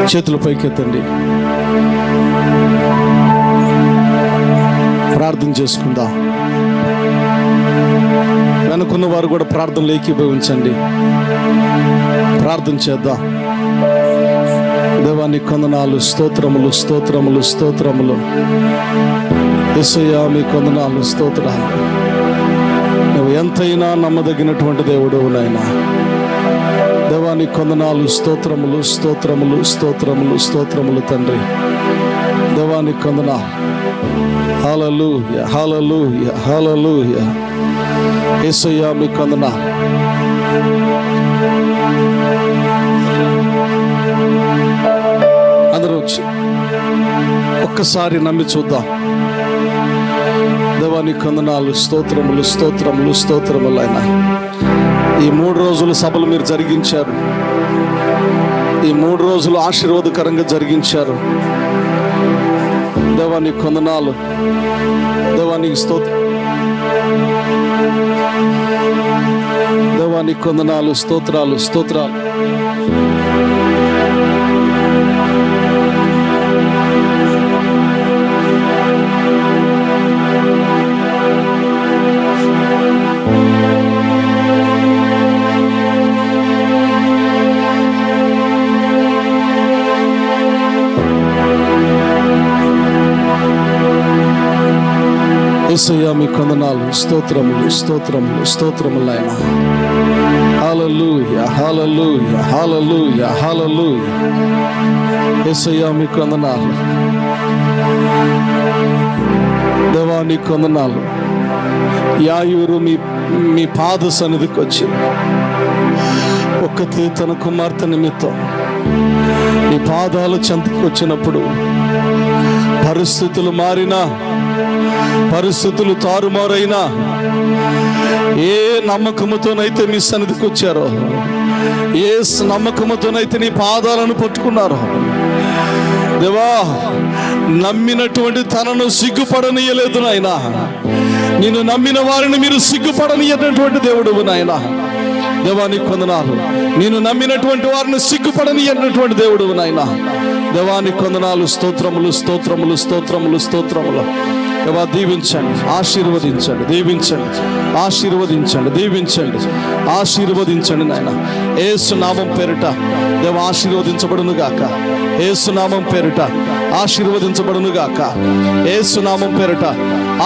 చేతుల పైకెత్తండి, ప్రార్థన చేసుకుందాం. వెనుకున్న వారు కూడా ప్రార్థనలు ఏకీభవించండి. ప్రార్థన చేద్దాం. దేవానికి కొందనాలు, స్తోత్రములు, స్తోత్రములు, స్తోత్రములు. యేసయ్యా మీ కొందనాలు, స్తోత్రాలు. నువ్వు ఎంతైనా నమ్మదగినటువంటి దేవుడు నాయనా. దేవానికి కొందనాలు, స్తోత్రములు, స్తోత్రములు, స్తోత్రములు, స్తోత్రములు తండ్రి. దేవానికి కొందనాలు. హల్లెలూయా, హల్లెలూయా, హల్లెలూయా. యేసయ్యా మీ కొందనాలు. అందరూ వచ్చి ఒక్కసారి నమ్మి చూద్దాం. దేవానికి కొందనాలు, స్తోత్రములు, స్తోత్రములు, స్తోత్రములు. అయినా ఈ 3 రోజులు సభలు మీరు జరిగించారు. ఈ 3 రోజులు ఆశీర్వాదకరంగా జరిగించారు. దేవానికి కొందనాలు, దేవానికి స్తోత్రం, దేవానికి కొందనాలు, స్తోత్రాలు, స్తోత్రాలు. యేసయ్యా మీ కొందనాలు, స్తోత్రములు, స్తోత్రములు, స్తోత్రములు. ఆయన హల్లెలూయా, హల్లెలూయా, హల్లెలూయా, హల్లెలూయా. యేసయ్యా మీ కొందనాలు. దేవాని కొందనాలు. యాయూరు మీ పాద సన్నిధికి వచ్చి ఒక్కతే తన కుమార్తె నిమిత్తం మీ పాదాలు చెంతకు వచ్చినప్పుడు పరిస్థితులు మారినా, పరిస్థితులు తారుమారైనా, ఏ నమ్మకముతోనైతే మీ సన్నిధికి వచ్చారో, ఏ నమ్మకముతోనైతే నీ పాదాలను పట్టుకున్నారో, దేవా నమ్మినటువంటి తనను సిగ్గుపడనీయలేదు నాయనా. నిన్ను నమ్మిన వారిని మీరు సిగ్గుపడనీయనటువంటి దేవుడు నాయనా. దేవానికి కొందనాలు. నేను నమ్మినటువంటి వారిని సిగ్గుపడనీయనటువంటి దేవుడు నాయనా. దేవానికి కొందనాలు, స్తోత్రములు, స్తోత్రములు, స్తోత్రములు, స్తోత్రములు. దేవా దీవించండి, ఆశీర్వదించండి, దీవించండి, ఆశీర్వదించండి, దీవించండి, ఆశీర్వదించండి నాయన. యేసు నామం పేరిట దేవ ఆశీర్వదించబడును గాక. యేసు నామం పేరిట ఆశీర్వదించబడును గాక. యేసు నామం పేరిట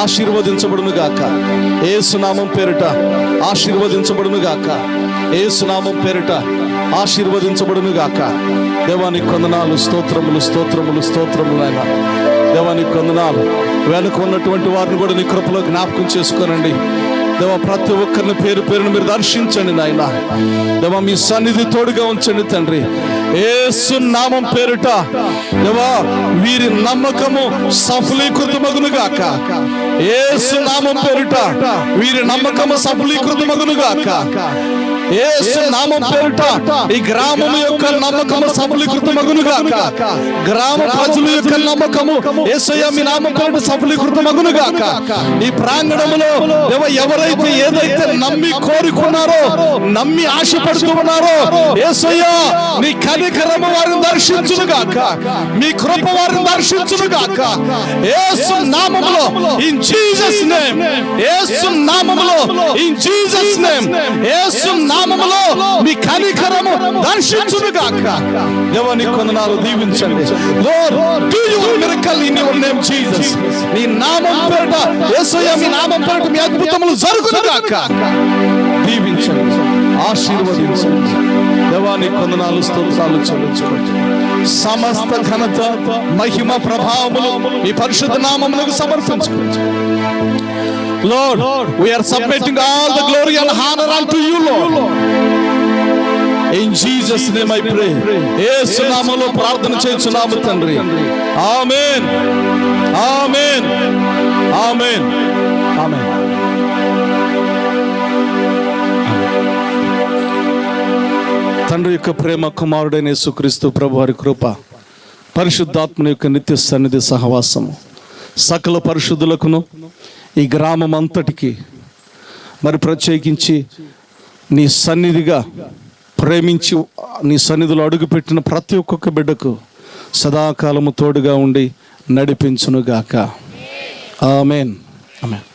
ఆశీర్వదించబడును గాక. యేసు నామం పేరిట ఆశీర్వదించబడును గాక. యేసు నామం పేరిట ఆశీర్వదించబడును గాక. దేవానికి కొందనాలు, స్తోత్రములు, స్తోత్రములు, స్తోత్రములు నాయన. దేవానికి కొందనాలు. వెనుక ఉన్నటువంటి వారిని కూడా నీ కృపలో జ్ఞాపకం చేసుకోనండి దేవా. ప్రతి ఒక్కరిని పేరు పేరును మీరు దర్శించండి నాయన. దేవా మీ సన్నిధి తోడుగా ఉంచండి తండ్రి. యేసు నామం పేరిట దేవా వీరి నమ్మకము సఫలీకృతమగును గాక. యేసు నామం పేరిట వీరి నమ్మకము సఫలీకృతమగును గాక. యేసు నామం పేరిట ఈ గ్రామము యొక్క నమ్మకము సఫలీకృతమగును గాక. గ్రామ ప్రజల యొక్క నమ్మకము యేసయ్య మీ నామం పేరిట సఫలీకృతమగును గాక. ఈ ప్రాంగణములో ఎవరైతే ఏదైతే నమ్మి కోరుకున్నారో, నమ్మి ఆశపడుతూ ఉన్నారో, యేసయ్య నీ కనికరము వారిని దర్శించును గాక. మీ కృప వారిని దర్శించును గాక. యేసు నామములో, ఇన్ జీసస్ నేమ్, యేసు నామములో, ఇన్ జీసస్ నేమ్, యేసు నామములో మీ కనికరము దర్శించును గాక. దేవానికి కొందనాలు. దీవించండి. Lord do your miracle in your name Jesus. నీ నామం పేరిట యేసయ్య మీ నామం పేరిట మీ అద్భుతములు జరుగును గాక. దీవించండి, ఆశీర్వదించండి. దేవానికి కొందనాలు, స్తోత్రాలు చెల్లించుకోండి. సమస్త ఘనత, మహిమ, ప్రభావములు మీ పరిశుద్ధ నామములకు సమర్పించుకోండి. Lord, we are submitting all the glory and honor unto you, Lord. In Jesus' name I pray. యేసు నామములో ప్రార్థన చేస్తున్నాము తండ్రి. ఆమేన్, ఆమేన్, ఆమేన్, ఆమేన్. తండ్రి యొక్క ప్రేమ, కుమారుడైన యేసుక్రీస్తు ప్రభు వారి కృప, పరిశుద్ధాత్మని యొక్క నిత్య సన్నిధి సహవాసము సకల పరిశుద్ధులకును ఈ గ్రామం అంతటికి మరి ప్రత్యేకించి నీ సన్నిధిగా ప్రేమించి నీ సన్నిధిలో అడుగుపెట్టిన ప్రతి ఒక్కొక్క బిడ్డకు సదాకాలము తోడుగా ఉండి నడిపించునుగాక. ఆమేన్. ఆమేన్.